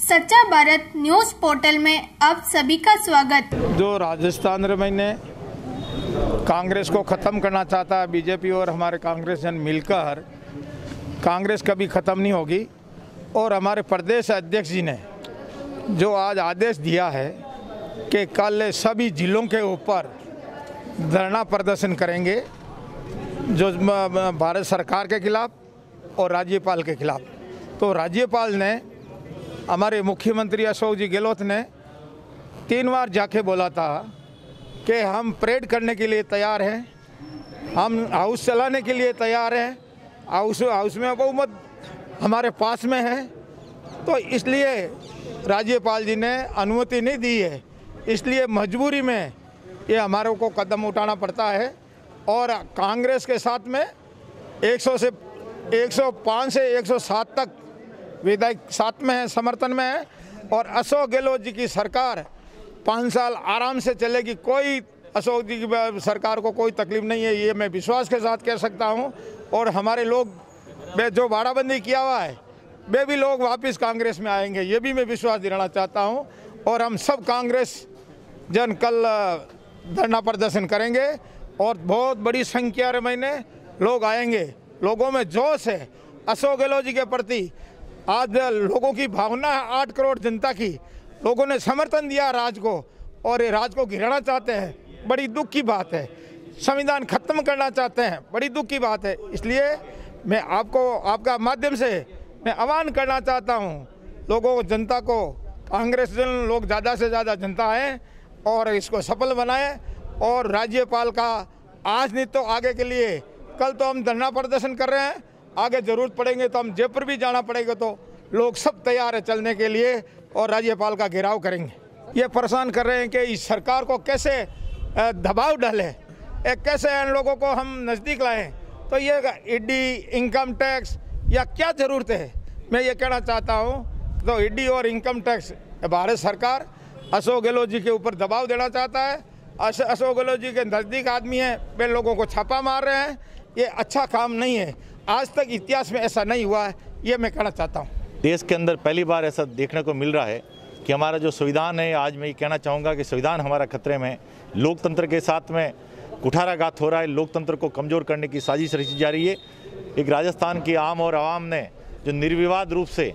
सच्चा Bharat news portal में आप सभी का स्वागत। जो राजस्थान में कांग्रेस को ख़त्म करना चाहता है बीजेपी और हमारे कांग्रेस जन मिलकर, कांग्रेस कभी ख़त्म नहीं होगी। और हमारे प्रदेश अध्यक्ष जी ने जो आज आदेश दिया है कि कल सभी जिलों के ऊपर धरना प्रदर्शन करेंगे, जो भारत सरकार के खिलाफ और राज्यपाल के खिलाफ। तो राज्यपाल ने, हमारे मुख्यमंत्री अशोक जी गहलोत ने 3 बार जाके बोला था कि हम परेड करने के लिए तैयार हैं, हम हाउस चलाने के लिए तैयार हैं, हाउस में बहुमत हमारे पास में है। तो इसलिए राज्यपाल जी ने अनुमति नहीं दी है, इसलिए मजबूरी में ये हमारे को कदम उठाना पड़ता है। और कांग्रेस के साथ में 105 से 107 तक विधायक साथ में है, समर्थन में है। और अशोक गहलोत जी की सरकार 5 साल आराम से चलेगी, कोई अशोक जी की सरकार को कोई तकलीफ नहीं है, ये मैं विश्वास के साथ कह सकता हूँ। और हमारे लोग जो बाड़ाबंदी किया हुआ है वे भी लोग वापस कांग्रेस में आएंगे, ये भी मैं विश्वास दिलाना चाहता हूँ। और हम सब कांग्रेस जन कल धरना प्रदर्शन करेंगे और बहुत बड़ी संख्या में लोग आएंगे। लोगों में जोश है अशोक गहलोत जी के प्रति। आज लोगों की भावना है, 8 करोड़ जनता की, लोगों ने समर्थन दिया राज को, और ये राज को गिराना चाहते हैं, बड़ी दुख की बात है। संविधान खत्म करना चाहते हैं, बड़ी दुख की बात है। इसलिए मैं आपका माध्यम से मैं आह्वान करना चाहता हूँ लोगों को, जनता को, कांग्रेस जन लोग ज़्यादा से ज़्यादा जनता है और इसको सफल बनाएं। और राज्यपाल का आज नहीं तो आगे के लिए, कल तो हम धरना प्रदर्शन कर रहे हैं, आगे ज़रूरत पड़ेंगे तो हम जयपुर भी जाना पड़ेगा, तो लोग सब तैयार है चलने के लिए और राज्यपाल का घेराव करेंगे। ये परेशान कर रहे हैं कि इस सरकार को कैसे दबाव डालें, कैसे इन लोगों को हम नज़दीक लाएं। तो ये ईडी, इनकम टैक्स या क्या ज़रूरत है, मैं ये कहना चाहता हूँ। तो ईडी और इनकम टैक्स, भारत सरकार अशोक गहलोत जी के ऊपर दबाव देना चाहता है। अशोक गहलोत जी के नज़दीक आदमी हैं, वे लोगों को छापा मार रहे हैं, ये अच्छा काम नहीं है। आज तक इतिहास में ऐसा नहीं हुआ है, ये मैं कहना चाहता हूँ। देश के अंदर पहली बार ऐसा देखने को मिल रहा है कि हमारा जो संविधान है, आज मैं ये कहना चाहूँगा कि संविधान हमारा खतरे में, लोकतंत्र के साथ में कुठाराघात हो रहा है, लोकतंत्र को कमज़ोर करने की साजिश रची जा रही है। एक राजस्थान की आम और आवाम ने जो निर्विवाद रूप से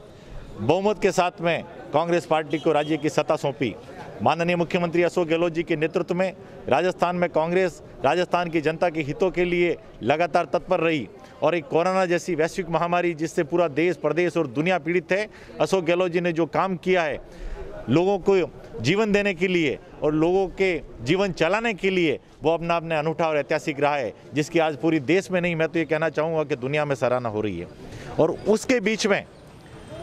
बहुमत के साथ में कांग्रेस पार्टी को राज्य की सत्ता सौंपी, माननीय मुख्यमंत्री अशोक गहलोत जी के नेतृत्व में राजस्थान में कांग्रेस राजस्थान की जनता के हितों के लिए लगातार तत्पर रही। और एक कोरोना जैसी वैश्विक महामारी जिससे पूरा देश, प्रदेश और दुनिया पीड़ित है, अशोक गहलोत जी ने जो काम किया है लोगों को जीवन देने के लिए और लोगों के जीवन चलाने के लिए, वो अपना अनूठा और ऐतिहासिक रहा है, जिसकी आज पूरी देश में नहीं, मैं तो ये कहना चाहूँगा कि दुनिया में सराहना हो रही है। और उसके बीच में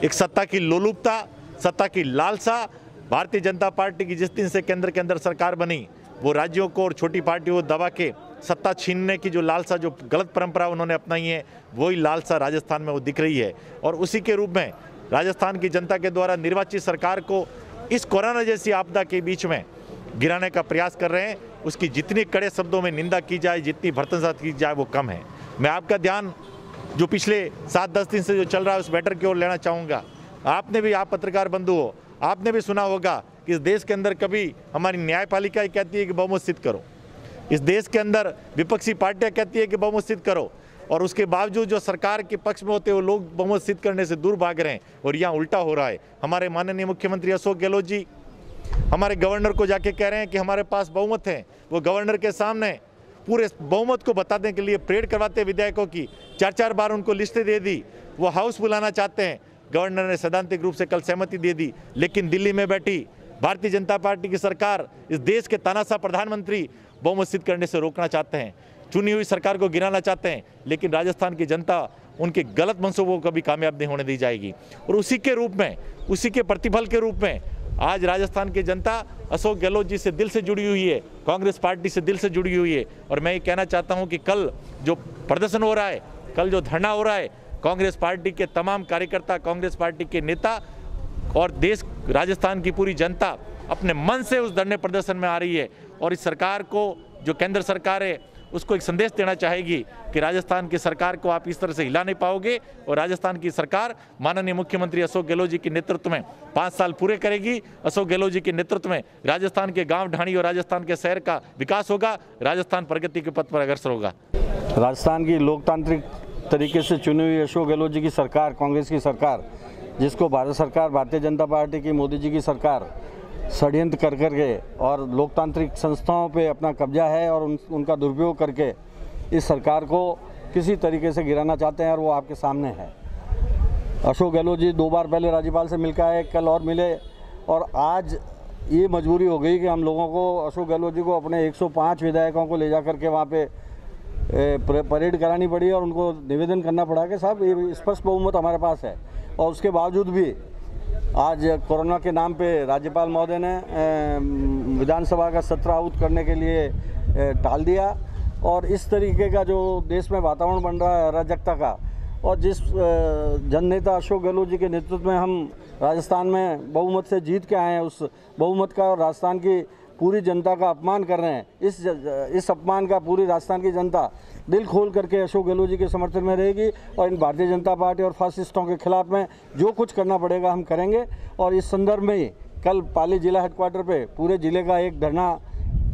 एक सत्ता की लोलुपता, सत्ता की लालसा, भारतीय जनता पार्टी की जिस दिन से केंद्र के अंदर सरकार बनी, वो राज्यों को और छोटी पार्टियों को दबा के सत्ता छीनने की जो लालसा, जो गलत परंपरा उन्होंने अपनाई है, वही लालसा राजस्थान में वो दिख रही है। और उसी के रूप में राजस्थान की जनता के द्वारा निर्वाचित सरकार को इस कोरोना जैसी आपदा के बीच में गिराने का प्रयास कर रहे हैं। उसकी जितनी कड़े शब्दों में निंदा की जाए, जितनी भर्त्सना की जाए, वो कम है। मैं आपका ध्यान जो पिछले 7-10 दिन से जो चल रहा है उस मैटर की ओर लेना चाहूँगा। आपने भी, आप पत्रकार बंधु हो, आपने भी सुना होगा कि इस देश के अंदर कभी हमारी न्यायपालिका ही कहती है कि बहुमत सिद्ध करो, इस देश के अंदर विपक्षी पार्टियां कहती है कि बहुमत सिद्ध करो, और उसके बावजूद जो सरकार के पक्ष में होते हैं वो लोग बहुमत सिद्ध करने से दूर भाग रहे हैं। और यहाँ उल्टा हो रहा है। हमारे माननीय मुख्यमंत्री अशोक गहलोत जी हमारे गवर्नर को जाके कह रहे हैं कि हमारे पास बहुमत है। वो गवर्नर के सामने पूरे बहुमत को बताने के लिए परेड करवाते विधायकों की, 4-4 बार उनको लिस्टें दे दी। वो हाउस बुलाना चाहते हैं, गवर्नर ने सैद्धांतिक रूप से कल सहमति दे दी। लेकिन दिल्ली में बैठी भारतीय जनता पार्टी की सरकार इस देश के तानाशाह प्रधानमंत्री बहुमत सिद्ध करने से रोकना चाहते हैं, चुनी हुई सरकार को गिराना चाहते हैं। लेकिन राजस्थान की जनता उनके गलत मंसूबों को कभी कामयाब नहीं होने दी जाएगी। और उसी के रूप में, उसी के प्रतिफल के रूप में आज राजस्थान की जनता अशोक गहलोत जी से दिल से जुड़ी हुई है, कांग्रेस पार्टी से दिल से जुड़ी हुई है। और मैं ये कहना चाहता हूँ कि कल जो प्रदर्शन हो रहा है, कल जो धरना हो रहा है, कांग्रेस पार्टी के तमाम कार्यकर्ता, कांग्रेस पार्टी के नेता और देश, राजस्थान की पूरी जनता अपने मन से उस धरने प्रदर्शन में आ रही है। और इस सरकार को, जो केंद्र सरकार है, उसको एक संदेश देना चाहेगी कि राजस्थान की सरकार को आप इस तरह से हिला नहीं पाओगे और राजस्थान की सरकार माननीय मुख्यमंत्री अशोक गहलोत जी के नेतृत्व में 5 साल पूरे करेगी। अशोक गहलोत जी के नेतृत्व में राजस्थान के गांव ढाणी और राजस्थान के शहर का विकास होगा, राजस्थान प्रगति के पथ पर अग्रसर होगा। राजस्थान की लोकतांत्रिक तरीके से चुनी हुई अशोक गहलोत जी की सरकार, कांग्रेस की सरकार, जिसको भारत सरकार, भारतीय जनता पार्टी की, मोदी जी की सरकार षड्यंत्र कर करके और लोकतांत्रिक संस्थाओं पे अपना कब्जा है और उनका दुरुपयोग करके इस सरकार को किसी तरीके से गिराना चाहते हैं और वो आपके सामने है। अशोक गहलोत जी 2 बार पहले राज्यपाल से मिलकर आए, कल और मिले, और आज ये मजबूरी हो गई कि हम लोगों को अशोक गहलोत जी को अपने 105 विधायकों को ले जा करके वहाँ पे परेड करानी पड़ी और उनको निवेदन करना पड़ा कि साहब ये स्पष्ट बहुमत हमारे पास है। और उसके बावजूद भी आज कोरोना के नाम पे राज्यपाल महोदय ने विधानसभा का सत्र आहूत करने के लिए टाल दिया। और इस तरीके का जो देश में वातावरण बन रहा है अराजकता का, और जिस जननेता अशोक गहलोत जी के नेतृत्व में हम राजस्थान में बहुमत से जीत के आए हैं, उस बहुमत का और राजस्थान की पूरी जनता का अपमान कर रहे हैं। इस अपमान का पूरी राजस्थान की जनता दिल खोल करके अशोक गहलोत जी के समर्थन में रहेगी और इन भारतीय जनता पार्टी और फासिस्टों के खिलाफ में जो कुछ करना पड़ेगा हम करेंगे। और इस संदर्भ में ही कल पाली जिला हेडक्वार्टर पे पूरे जिले का एक धरना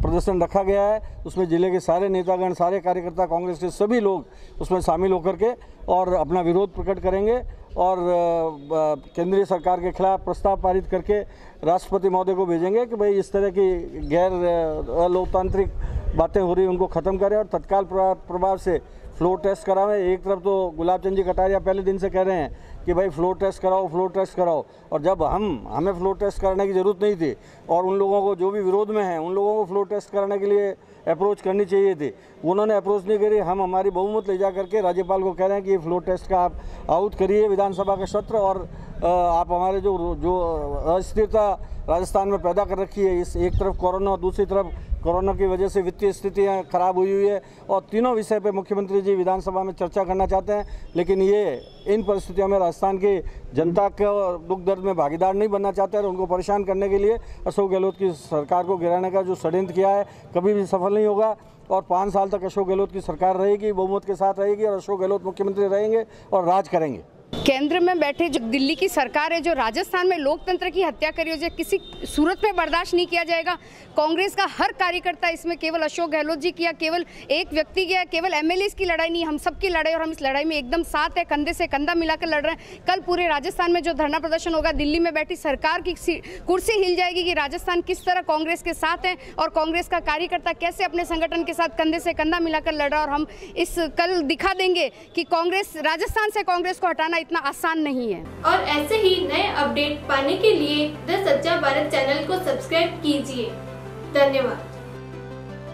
प्रदर्शन रखा गया है। उसमें जिले के सारे नेतागण, सारे कार्यकर्ता, कांग्रेस के सभी लोग उसमें शामिल होकर के और अपना विरोध प्रकट करेंगे और केंद्रीय सरकार के खिलाफ प्रस्ताव पारित करके राष्ट्रपति महोदय को भेजेंगे कि भाई इस तरह की गैर लोकतांत्रिक बातें हो रही हैं उनको ख़त्म करें और तत्काल प्रभाव से फ्लोर टेस्ट करावें। एक तरफ तो गुलाब चंद जी कटारिया पहले दिन से कह रहे हैं कि भाई फ्लोर टेस्ट कराओ, फ्लोर टेस्ट कराओ, और जब हमें फ्लोर टेस्ट कराने की ज़रूरत नहीं थी और उन लोगों को जो भी विरोध में हैं उन लोगों को फ्लोर टेस्ट कराने के लिए अप्रोच करनी चाहिए थी, उन्होंने अप्रोच नहीं करी। हम हमारी बहुमत ले जा करके राज्यपाल को कह रहे हैं कि ये फ्लोर टेस्ट का आप आहूत करिए विधानसभा का सत्र, और आप हमारे जो अस्थिरता राजस्थान में पैदा कर रखी है, इस एक तरफ कोरोना और दूसरी तरफ कोरोना की वजह से वित्तीय स्थितियाँ खराब हुई है, और तीनों विषय पे मुख्यमंत्री जी विधानसभा में चर्चा करना चाहते हैं। लेकिन ये इन परिस्थितियों में राजस्थान की जनता को दुख दर्द में भागीदार नहीं बनना चाहते और उनको परेशान करने के लिए अशोक गहलोत की सरकार को गिराने का जो षड्यंत्र किया है कभी भी सफल नहीं होगा। और 5 साल तक अशोक गहलोत की सरकार रहेगी, बहुमत के साथ रहेगी और अशोक गहलोत मुख्यमंत्री रहेंगे और राज करेंगे। केंद्र में बैठे जो दिल्ली की सरकार है, जो राजस्थान में लोकतंत्र की हत्या करी है, किसी सूरत में बर्दाश्त नहीं किया जाएगा। कांग्रेस का हर कार्यकर्ता, इसमें केवल अशोक गहलोत जी की या केवल एक व्यक्ति की या केवल एमएलएस की लड़ाई नहीं, हम सबकी लड़ाई, और हम इस लड़ाई में एकदम साथ है, कंधे से कंधा मिलाकर लड़ रहे हैं। कल पूरे राजस्थान में जो धरना प्रदर्शन होगा, दिल्ली में बैठी सरकार की कुर्सी हिल जाएगी कि राजस्थान किस तरह कांग्रेस के साथ है और कांग्रेस का कार्यकर्ता कैसे अपने संगठन के साथ कंधे से कंधा मिलाकर लड़ रहा है। और हम इस कल दिखा देंगे कि कांग्रेस, राजस्थान से कांग्रेस को हटाना इतना आसान नहीं है। और ऐसे ही नए अपडेट पाने के लिए द सच्चा भारत चैनल को सब्सक्राइब कीजिए। धन्यवाद।